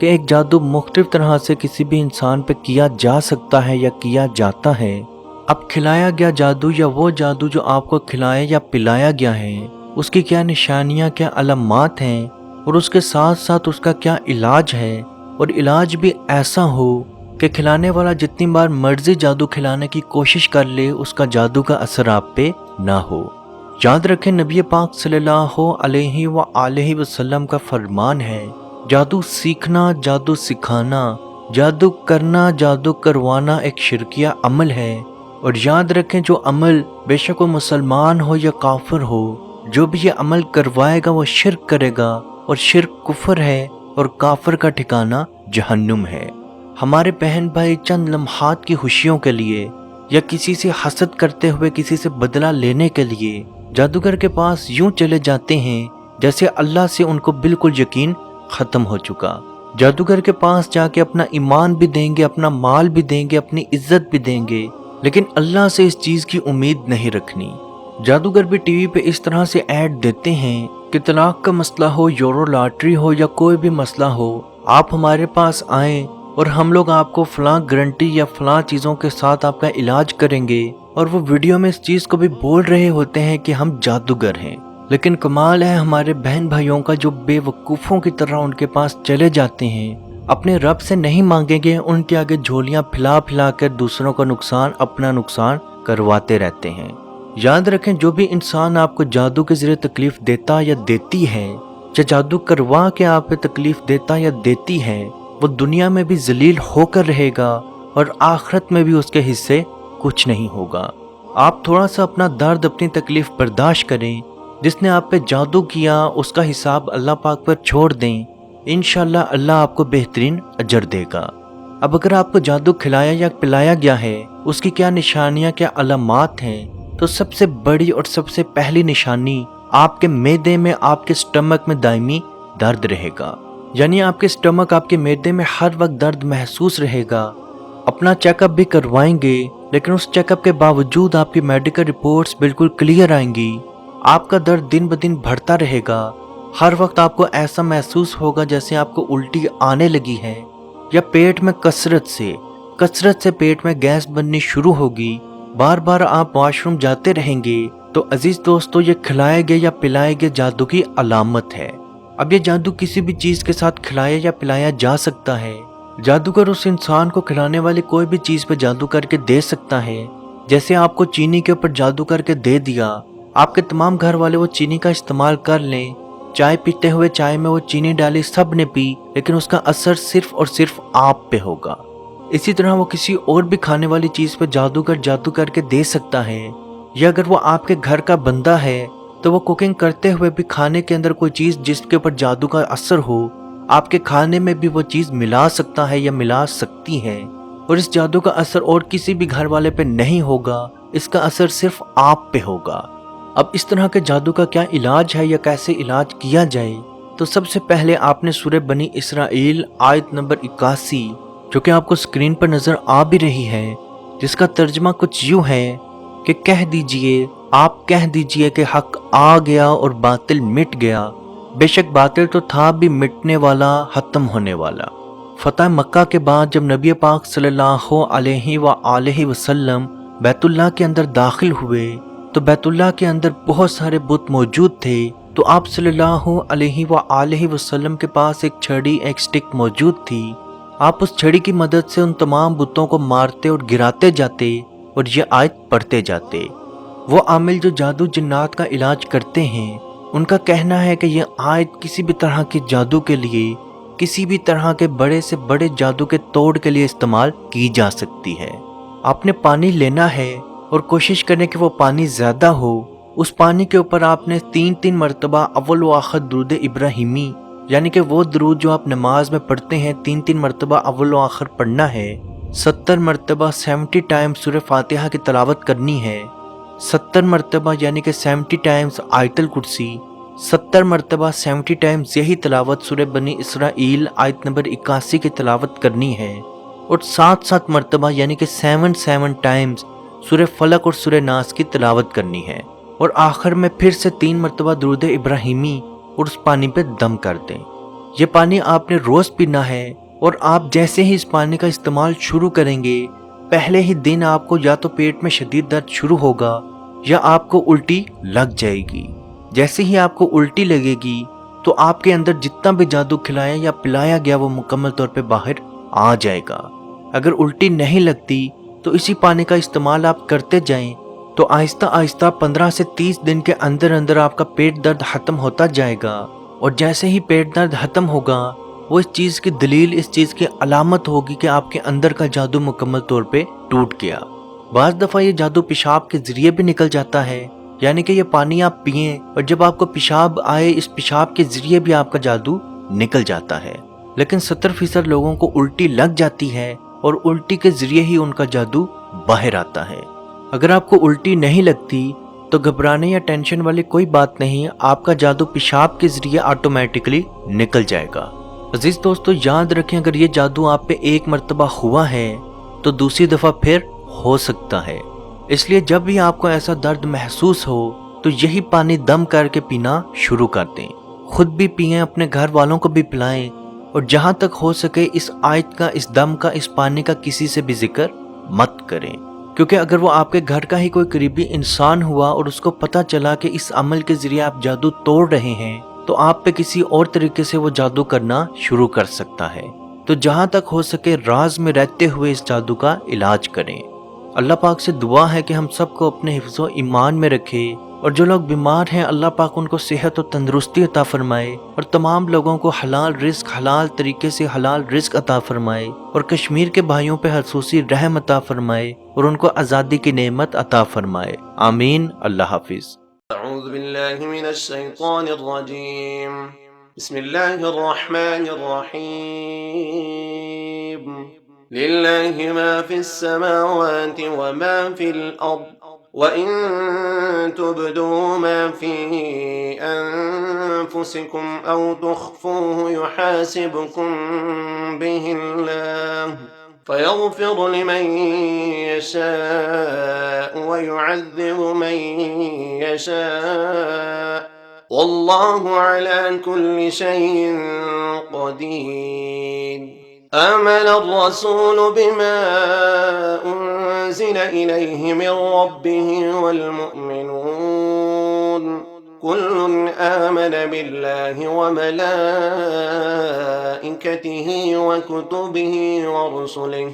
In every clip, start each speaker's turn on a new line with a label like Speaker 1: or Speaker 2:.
Speaker 1: کہ ایک جادو مختلف طرح سے کسی بھی انسان پہ کیا جا سکتا ہے یا کیا جاتا ہے۔ اب کھلایا گیا جادو یا وہ جادو جو آپ کو کھلایا یا پلایا گیا ہے، اس کی کیا نشانیاں، کیا علامات ہیں، اور اس کے ساتھ ساتھ اس کا کیا علاج ہے، اور علاج بھی ایسا ہو کہ کھلانے والا جتنی بار مرضی جادو کھلانے کی کوشش کر لے اس کا جادو کا اثر آپ پہ نہ ہو۔ یاد رکھیں نبی پاک صلی اللہ علیہ وآلہ وسلم کا فرمان ہے، جادو سیکھنا، جادو سکھانا، جادو کرنا، جادو کروانا ایک شرکیہ عمل ہے، اور یاد رکھیں جو عمل بے شک وہ مسلمان ہو یا کافر ہو، جو بھی یہ عمل کروائے گا وہ شرک کرے گا، اور شرک کفر ہے، اور کافر کا ٹھکانہ جہنم ہے۔ ہمارے بہن بھائی چند لمحات کی خوشیوں کے لیے یا کسی سے حسد کرتے ہوئے کسی سے بدلہ لینے کے لیے جادوگر کے پاس یوں چلے جاتے ہیں جیسے اللہ سے ان کو بالکل یقین ختم ہو چکا۔ جادوگر کے پاس جا کے اپنا ایمان بھی دیں گے، اپنا مال بھی دیں گے، اپنی عزت بھی دیں گے، لیکن اللہ سے اس چیز کی امید نہیں رکھنی۔ جادوگر بھی ٹی وی پہ اس طرح سے ایڈ دیتے ہیں کہ طلاق کا مسئلہ ہو، یورو لاٹری ہو یا کوئی بھی مسئلہ ہو، آپ ہمارے پاس آئیں اور ہم لوگ آپ کو فلاں گارنٹی یا فلاں چیزوں کے ساتھ آپ کا علاج کریں گے، اور وہ ویڈیو میں اس چیز کو بھی بول رہے ہوتے ہیں کہ ہم جادوگر ہیں۔ لیکن کمال ہے ہمارے بہن بھائیوں کا جو بے وقوفوں کی طرح ان کے پاس چلے جاتے ہیں، اپنے رب سے نہیں مانگیں گے، ان کے آگے جھولیاں پھیلا پھیلا کر دوسروں کا نقصان، اپنا نقصان کرواتے رہتے ہیں۔ یاد رکھیں جو بھی انسان آپ کو جادو کے ذریعے تکلیف دیتا یا دیتی ہے، یا جادو کروا کے آپ پہ تکلیف دیتا یا دیتی ہے، وہ دنیا میں بھی ذلیل ہو کر رہے گا اور آخرت میں بھی اس کے حصے کچھ نہیں ہوگا۔ آپ تھوڑا سا اپنا درد، اپنی تکلیف برداشت کریں، جس نے آپ پہ جادو کیا اس کا حساب اللہ پاک پر چھوڑ دیں، انشاءاللہ اللہ آپ کو بہترین اجر دے گا۔ اب اگر آپ کو جادو کھلایا یا پلایا گیا ہے، اس کی کیا نشانیاں، کیا علامات ہیں، تو سب سے بڑی اور سب سے پہلی نشانی آپ کے معدے میں، آپ کے سٹمک میں دائمی درد رہے گا، یعنی آپ کے سٹمک، آپ کے معدے میں ہر وقت درد محسوس رہے گا۔ اپنا چیک اپ بھی کروائیں گے، لیکن اس چیک اپ کے باوجود آپ کی میڈیکل رپورٹس بالکل کلیئر آئیں گی، آپ کا درد دن بدن بڑھتا رہے گا، ہر وقت آپ کو ایسا محسوس ہوگا جیسے آپ کو الٹی آنے لگی ہے، یا پیٹ میں کثرت سے پیٹ میں گیس بننی شروع ہوگی، بار بار آپ واش روم جاتے رہیں گے، تو عزیز دوستو یہ کھلائے گئے یا پلائے گئے جادو کی علامت ہے۔ اب یہ جادو کسی بھی چیز کے ساتھ کھلایا یا پلایا جا سکتا ہے۔ جادوگر اس انسان کو کھلانے والی کوئی بھی چیز پہ جادو کر کے دے سکتا ہے، جیسے آپ کو چینی کے اوپر جادو کر کے دے دیا، آپ کے تمام گھر والے وہ چینی کا استعمال کر لیں، چائے پیتے ہوئے چائے میں وہ چینی ڈالی، سب نے پی، لیکن اس کا اثر صرف اور صرف آپ پہ ہوگا۔ اسی طرح وہ کسی اور بھی کھانے والی چیز پہ جادو کر کے دے سکتا ہے، یا اگر وہ آپ کے گھر کا بندہ ہے تو وہ کوکنگ کرتے ہوئے بھی کھانے کے اندر کوئی چیز جس کے اوپر جادو کا اثر ہو، آپ کے کھانے میں بھی وہ چیز ملا سکتا ہے یا ملا سکتی ہے، اور اس جادو کا اثر اور کسی بھی گھر والے پہ نہیں ہوگا، اس کا اثر صرف آپ پہ ہوگا۔ اب اس طرح کے جادو کا کیا علاج ہے یا کیسے علاج کیا جائے، تو سب سے پہلے آپ نے سورہ بنی اسرائیل آیت نمبر 81، جو کہ آپ کو اسکرین پر نظر آ بھی رہی ہے، جس کا ترجمہ کچھ یوں ہے کہ کہہ دیجئے، آپ کہہ دیجئے کہ حق آ گیا اور باطل مٹ گیا، بے شک باطل تو تھا بھی مٹنے والا، ختم ہونے والا۔ فتح مکہ کے بعد جب نبی پاک صلی اللہ علیہ وآلہ وسلم بیت اللہ کے اندر داخل ہوئے تو بیت اللہ کے اندر بہت سارے بت موجود تھے، تو آپ صلی اللہ علیہ وآلہ وسلم کے پاس ایک چھڑی، ایک سٹک موجود تھی، آپ اس چھڑی کی مدد سے ان تمام بتوں کو مارتے اور گراتے جاتے اور یہ آیت پڑھتے جاتے۔ وہ عامل جو جادو جنات کا علاج کرتے ہیں، ان کا کہنا ہے کہ یہ آیت کسی بھی طرح کے جادو کے لیے، کسی بھی طرح کے بڑے سے بڑے جادو کے توڑ کے لیے استعمال کی جا سکتی ہے۔ آپ نے پانی لینا ہے اور کوشش کریں کہ وہ پانی زیادہ ہو، اس پانی کے اوپر آپ نے 3 مرتبہ اول و آخر درود ابراہیمی، یعنی کہ وہ درود جو آپ نماز میں پڑھتے ہیں 3 مرتبہ اول و آخر پڑھنا ہے، 70 مرتبہ 70 ٹائم سورہ فاتحہ کی تلاوت کرنی ہے، 70 مرتبہ یعنی کہ 70 ٹائمز آیت الکرسی، 70 مرتبہ 70 ٹائمز یہی تلاوت سورہ بنی اسرائیل آیت نمبر 81 کی تلاوت کرنی ہے، اور 7 مرتبہ یعنی کہ 7 ٹائمز سورہ فلق اور سورہ ناس کی تلاوت کرنی ہے، اور آخر میں پھر سے 3 مرتبہ درود ابراہیمی اور اس پانی پہ دم کر دیں۔ یہ پانی آپ نے روز پینا ہے، اور آپ جیسے ہی اس پانی کا استعمال شروع کریں گے، پہلے ہی دن آپ کو یا تو پیٹ میں شدید درد شروع ہوگا یا آپ کو الٹی لگ جائے گی۔ جیسے ہی آپ کو الٹی لگے گی تو آپ کے اندر جتنا بھی جادو کھلایا یا پلایا گیا وہ مکمل طور پہ باہر آ جائے گا۔ اگر الٹی نہیں لگتی تو اسی پانی کا استعمال آپ کرتے جائیں تو آہستہ آہستہ 15 سے 30 دن کے اندر اندر آپ کا پیٹ درد ختم ہوتا جائے گا، اور جیسے ہی پیٹ درد ختم ہوگا وہ اس چیز کی دلیل، اس چیز کی علامت ہوگی کہ آپ کے اندر کا جادو مکمل طور پہ ٹوٹ گیا۔ بعض دفعہ یہ جادو پیشاب کے ذریعے بھی نکل جاتا ہے، یعنی کہ یہ پانی آپ پئیں اور جب آپ کو پیشاب آئے اس پیشاب کے ذریعے بھی آپ کا جادو نکل جاتا ہے۔ لیکن 70% لوگوں کو الٹی لگ جاتی ہے اور الٹی کے ذریعے ہی ان کا جادو باہر آتا ہے۔ اگر آپ کو الٹی نہیں لگتی تو گھبرانے یا ٹینشن والی کوئی بات نہیں، آپ کا جادو پیشاب کے ذریعے آٹومیٹکلی نکل جائے گا۔ عزیز دوستو، یاد رکھیں اگر یہ جادو آپ پہ ایک مرتبہ ہوا ہے تو دوسری دفعہ پھر ہو سکتا ہے، اس لیے جب بھی آپ کو ایسا درد محسوس ہو تو یہی پانی دم کر کے پینا شروع کر دیں، خود بھی پئیں، اپنے گھر والوں کو بھی پلائیں، اور جہاں تک ہو سکے اس آیت کا، اس دم کا، اس پانی کا کسی سے بھی ذکر مت کریں، کیونکہ اگر وہ آپ کے گھر کا ہی کوئی قریبی انسان ہوا اور اس کو پتا چلا کہ اس عمل کے ذریعے آپ جادو توڑ رہے ہیں تو آپ پہ کسی اور طریقے سے وہ جادو کرنا شروع کر سکتا ہے۔ تو جہاں تک ہو سکے راز میں رہتے ہوئے اس جادو کا علاج کریں۔ اللہ پاک سے دعا ہے کہ ہم سب کو اپنے حفظ و ایمان میں رکھے، اور جو لوگ بیمار ہیں اللہ پاک ان کو صحت و تندرستی عطا فرمائے، اور تمام لوگوں کو حلال رزق، حلال طریقے سے حلال رزق عطا فرمائے، اور کشمیر کے بھائیوں پہ خصوصی رحم عطا فرمائے اور ان کو آزادی کی نعمت عطا فرمائے۔ آمین۔ اللہ حافظ۔
Speaker 2: اعوذ باللہ من الشیطان الرجیم، بسم اللہ الرحمن الرحیم، للہ ما فی السماوات وما فی الارض وَإِن تُبْدُوا مَا فِي أَنفُسِكُمْ أَوْ تُخْفُوهُ يُحَاسِبْكُم بِهِ اللَّهُ فَيَغْفِرُ لِمَن يَشَاءُ وَيُعَذِّبُ مَن يَشَاءُ وَاللَّهُ عَلَى كُلِّ شَيْءٍ قَدِيرٌ۔ آمن الرسول بما أنزل إليه من ربه والمؤمنون كل آمن بالله وملائكته وكتبه ورسله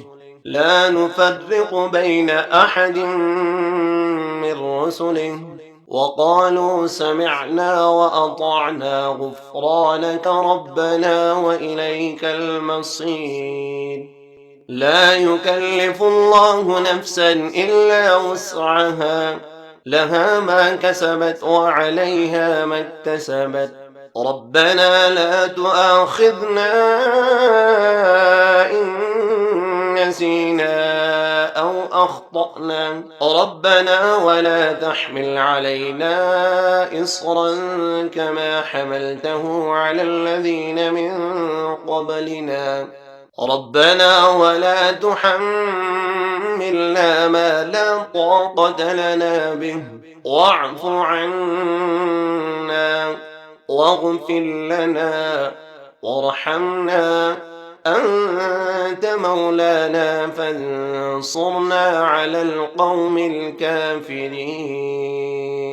Speaker 2: لا نفرق بين أحد من رسله وقالوا سمعنا وأطعنا غفرانك ربنا وإليك المصير۔ لا يكلف الله نفسا إلا وسعها، لها ما كسبت وعليها ما اكتسبت، ربنا لا تؤاخذنا إن نسينا أو أخطأنا، ربنا ولا تحمل علينا إصرا كما حملته على الذين من قبلنا، ربنا ولا تحملنا ما لا طاقة لنا به، واعف عنا واغفر لنا وارحمنا أنت مولانا فانصرنا على القوم الكافرين۔